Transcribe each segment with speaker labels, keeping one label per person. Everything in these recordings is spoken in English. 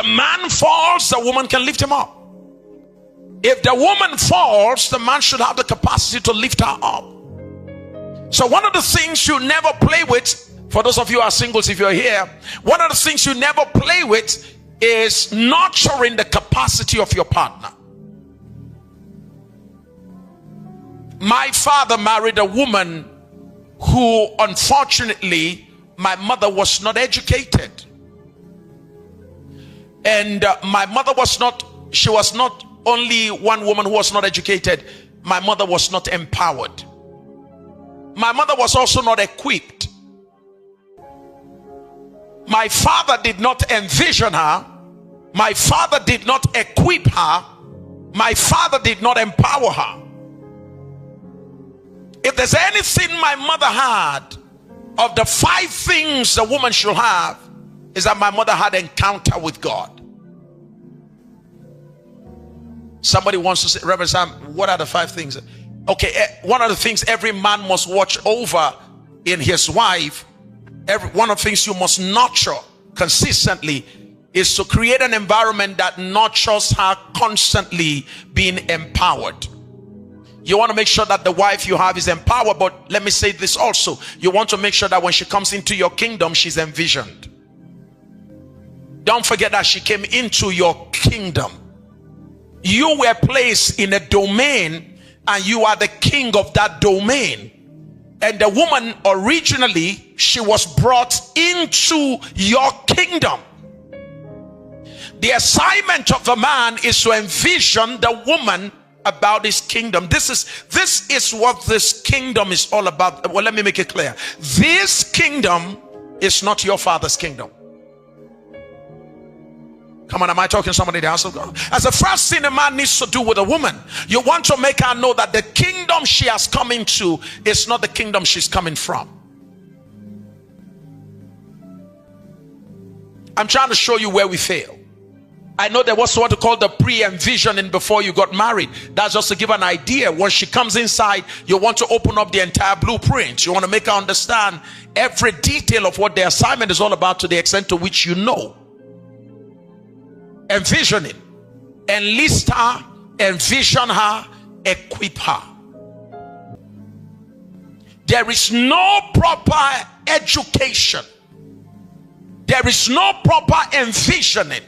Speaker 1: the man falls, the woman can lift him up. If the woman falls, the man should have the capacity to lift her up. So one of the things you never play with, for those of you who are singles, if you're here, one of the things you never play with is nurturing the capacity of your partner. My father married a woman who, unfortunately, my mother was not educated. And my mother was not, she was not only one woman who was not educated, my mother was not empowered. My mother was also not equipped. My father did not envision her. My father did not equip her. My father did not empower her. If there's anything my mother had, of the 5 things a woman should have, is that my mother had encounter with God. Somebody wants to say, Reverend Sam, what are the 5 things? Okay, one of the things every man must watch over in his wife, one of the things you must nurture consistently, is to create an environment that nurtures her constantly being empowered. You want to make sure that the wife you have is empowered, but let me say this also. You want to make sure that when she comes into your kingdom, she's envisioned. Don't forget that she came into your kingdom. You were placed in a domain and you are the king of that domain. And the woman, originally, she was brought into your kingdom. The assignment of the man is to envision the woman about his kingdom. This is what this kingdom is all about. Well, let me make it clear. This kingdom is not your father's kingdom. Come on, am I talking to somebody in the house of God? As the first thing a man needs to do with a woman, you want to make her know that the kingdom she has come into is not the kingdom she's coming from. I'm trying to show you where we fail. I know there was what to call the pre-envisioning before you got married. That's just to give an idea. When she comes inside, you want to open up the entire blueprint. You want to make her understand every detail of what the assignment is all about to the extent to which you know. Envisioning. Enlist her, envision her, equip her. There is no proper education. There is no proper envisioning.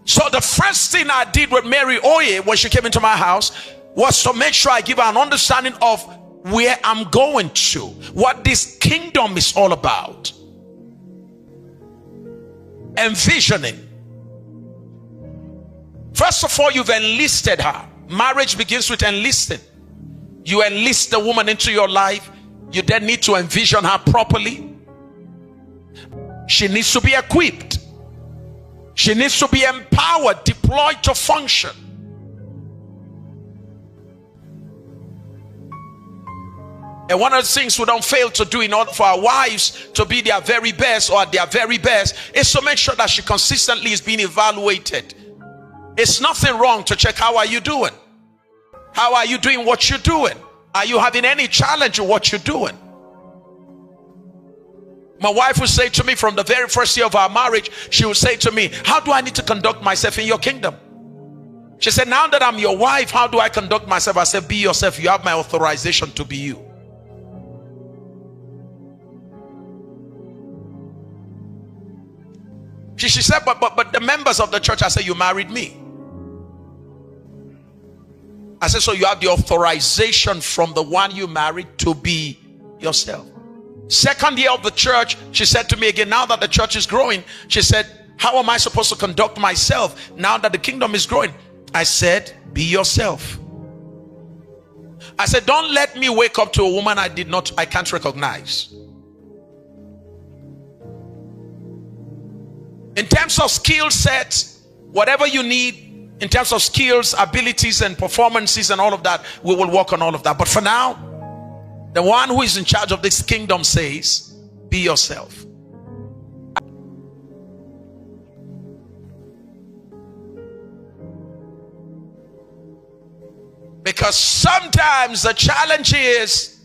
Speaker 1: So the first thing I did with Mary Oye when she came into my house was to make sure I give her an understanding of where I'm going to, what this kingdom is all about. Envisioning. First of all, you've enlisted her. Marriage begins with enlisting. You enlist the woman into your life. You then need to envision her properly. She needs to be equipped. She needs to be empowered, deployed to function. And one of the things we don't fail to do in order for our wives to be their very best or their very best is to make sure that she consistently is being evaluated. It's nothing wrong to check, how are you doing? How are you doing what you're doing? Are you having any challenge in what you're doing? My wife would say to me from the very first year of our marriage, she would say to me, how do I need to conduct myself in your kingdom? She said, now that I'm your wife, how do I conduct myself? I said, be yourself. You have my authorization to be you. She said, but the members of the church, I said, you married me. I said, so you have the authorization from the one you married to be yourself. Second year of the church, she said to me again, now that the church is growing, she said, how am I supposed to conduct myself now that the kingdom is growing? I said, be yourself. I said, don't let me wake up to a woman I can't recognize. In terms of skill sets, whatever you need, in terms of skills, abilities, and performances and all of that, we will work on all of that. But for now, the one who is in charge of this kingdom says, be yourself. Because sometimes the challenge is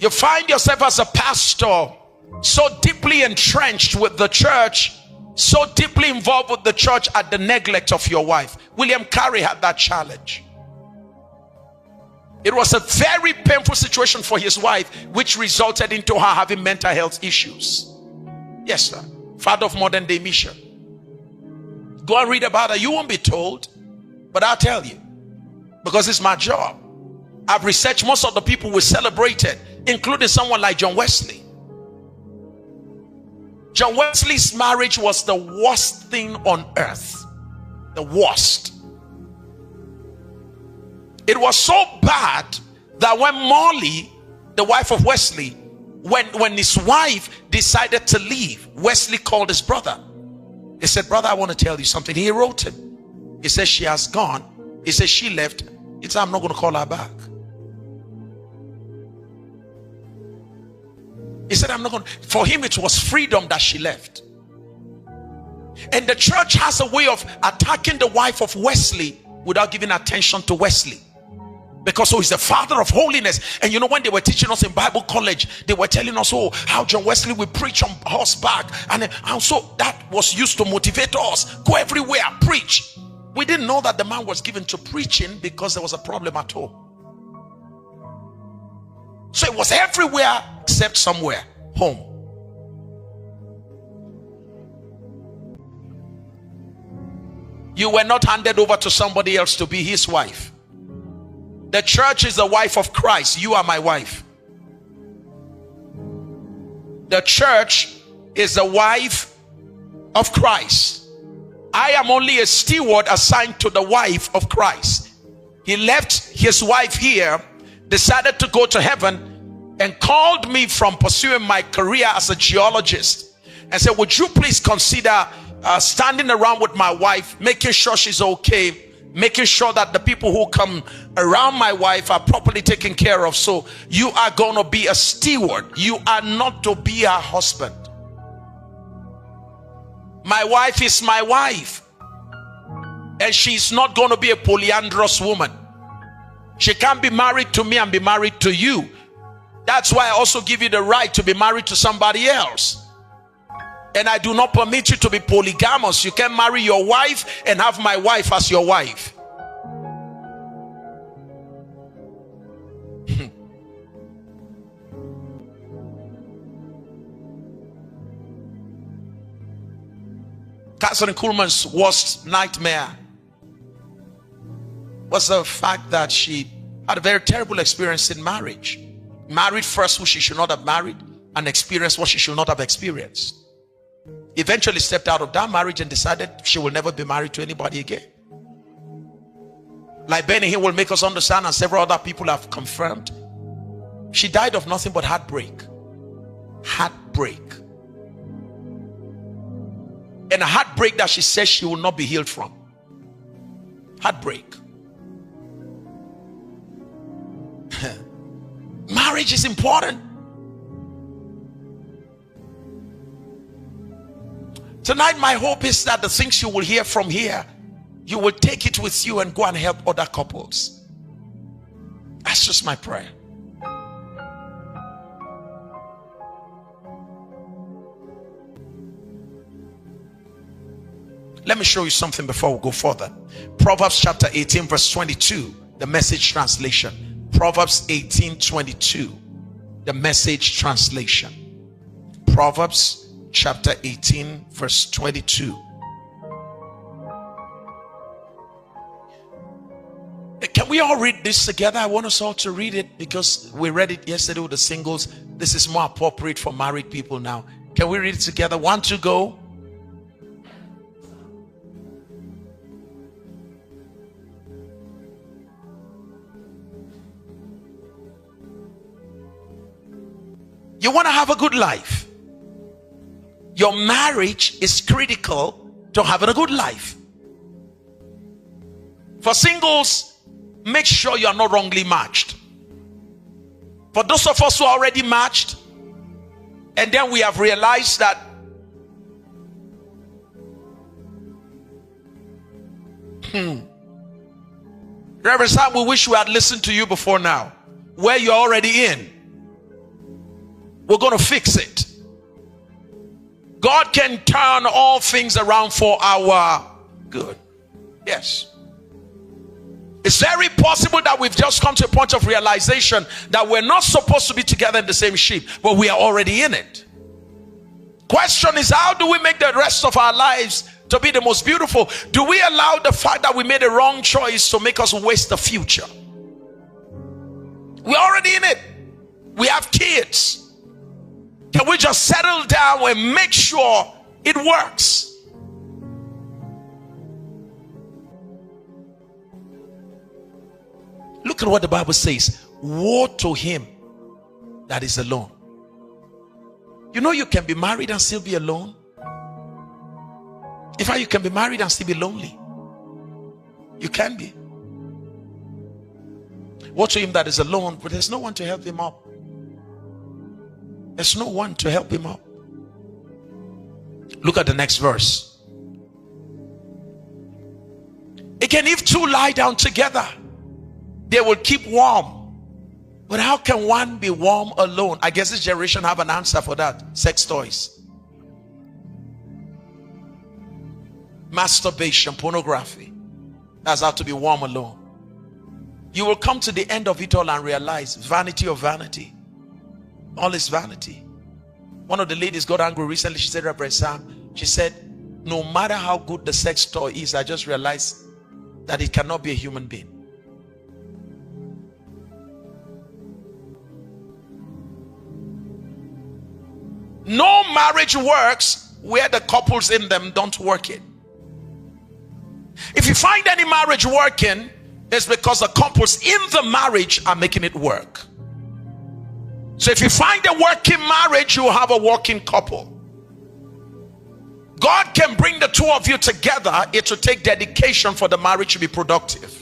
Speaker 1: you find yourself as a pastor so deeply entrenched with the church So deeply involved with the church at the neglect of your wife. William Carey had that challenge. It was a very painful situation for his wife, which resulted into her having mental health issues. Yes, sir. Father of modern day mission. Go and read about it. You won't be told, but I'll tell you, because it's my job. I've researched most of the people we celebrated, including someone like John Wesley. John Wesley's marriage was the worst thing on earth. The worst. It was so bad that when Molly, the wife of Wesley, when his wife decided to leave, Wesley called his brother. He said, brother, I want to tell you something. He wrote him. He said, she has gone. He said, she left. He said, I'm not going to call her back. He said, I'm not going to. For him, it was freedom that she left. And the church has a way of attacking the wife of Wesley without giving attention to Wesley. Because he's the father of holiness. And you know, when they were teaching us in Bible college, they were telling us, oh, how John Wesley will preach on horseback. And so that was used to motivate us. Go everywhere, preach. We didn't know that the man was given to preaching because there was a problem at home. So it was everywhere except somewhere, home. You were not handed over to somebody else to be his wife. The church is the wife of Christ. You are my wife. The church is the wife of Christ. I am only a steward assigned to the wife of Christ. He left his wife here, decided to go to heaven, and called me from pursuing my career as a geologist and said, would you please consider standing around with my wife, making sure she's okay, making sure that the people who come around my wife are properly taken care of. So you are going to be a steward. You are not to be her husband. My wife is my wife, and she's not going to be a polyandrous woman. She can't be married to me and be married to you. That's why I also give you the right to be married to somebody else. And I do not permit you to be polygamous. You can marry your wife and have my wife as your wife. Catherine Kuhlman's worst nightmare was the fact that she had a very terrible experience in marriage. Married first who she should not have married, and experienced what she should not have experienced. Eventually stepped out of that marriage and decided she will never be married to anybody again. Like Benny Hinn will make us understand, and several other people have confirmed, she died of nothing but heartbreak. Heartbreak. And a heartbreak that she says she will not be healed from. Heartbreak. Marriage is important. Tonight, my hope is that the things you will hear from here, you will take it with you and go and help other couples. That's just my prayer. Let me show you something before we go further. Proverbs chapter 18 verse 22, the Message translation. Proverbs 18:22, the Message translation. Proverbs chapter 18 verse 22. Can we all read this together? I want us all to read it because we read it yesterday with the singles. This is more appropriate for married people now. Can we read it together? 1, 2, go. You want to have a good life. Your marriage is critical to having a good life. For singles, make sure you are not wrongly matched. For those of us who are already matched, and then we have realized that Reverend Sam, we wish we had listened to you before now. Where you're already in, we're going to fix it. God can turn all things around for our good. Yes. It's very possible that we've just come to a point of realization that we're not supposed to be together in the same ship, but we are already in it. Question is, how do we make the rest of our lives to be the most beautiful? Do we allow the fact that we made a wrong choice to make us waste the future? We're already in it. We have kids. Can we just settle down and make sure it works? Look at what the Bible says. Woe to him that is alone. You know you can be married and still be alone. In fact, you can be married and still be lonely. You can be. Woe to him that is alone, but there's no one to help him up. There's no one to help him up. Look at the next verse. Again, if two lie down together, they will keep warm. But how can one be warm alone? I guess this generation have an answer for that. Sex toys, masturbation, pornography. That's how to be warm alone. You will come to the end of it all and realize vanity of vanity. All is vanity. One of the ladies got angry recently. She said, Reverend Sam, she said, no matter how good the sex toy is, I just realized that it cannot be a human being. No marriage works where the couples in them don't work it. If you find any marriage working, it's because the couples in the marriage are making it work. So if you find a working marriage, you have a working couple. God can bring the two of you together. It will take dedication for the marriage to be productive.